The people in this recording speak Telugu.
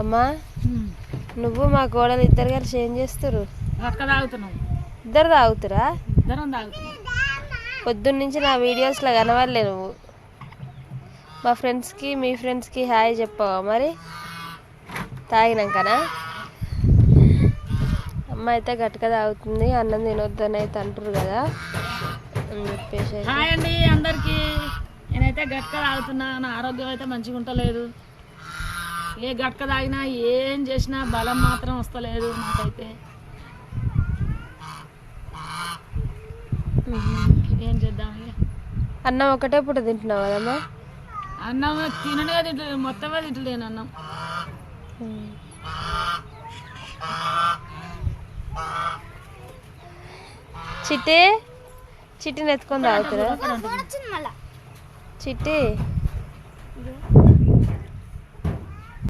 అమ్మా నువ్వు మా కోడలు ఇద్దరు కలిసి ఏం చేస్తారు? ఇద్దరు తాగుతురా? పొద్దున్న నుంచి నా వీడియోస్లో కనవడలే నువ్వు. మా ఫ్రెండ్స్కి మీ ఫ్రెండ్స్కి హాయ్ చెప్పవా మరి తాగినాకనా? అమ్మ అయితే గట్టిగా తాగుతుంది, అన్నం తినొద్దని అయితే అంటారు కదా అని చెప్పేసి. హాయ్ అండి అందరికీ. నేనైతే గట్క తాగుతున్నా. నా ఆరోగ్యం అయితే మంచిగా ఉంటలేదు. ఏ గట్క తాగినా ఏం చేసినా బలం మాత్రం వస్తలేదు నాకైతే. ఏం చేద్దాం ఇక. అన్నం ఒకటే పూట తింటున్నావు కదమ్మా? అన్నం తిననే తింటలేదు, మొత్తమే తింటలేను అన్నం. చిట్టి చిట్టిని ఎత్తుకొని తాగుతారా? చిట్టి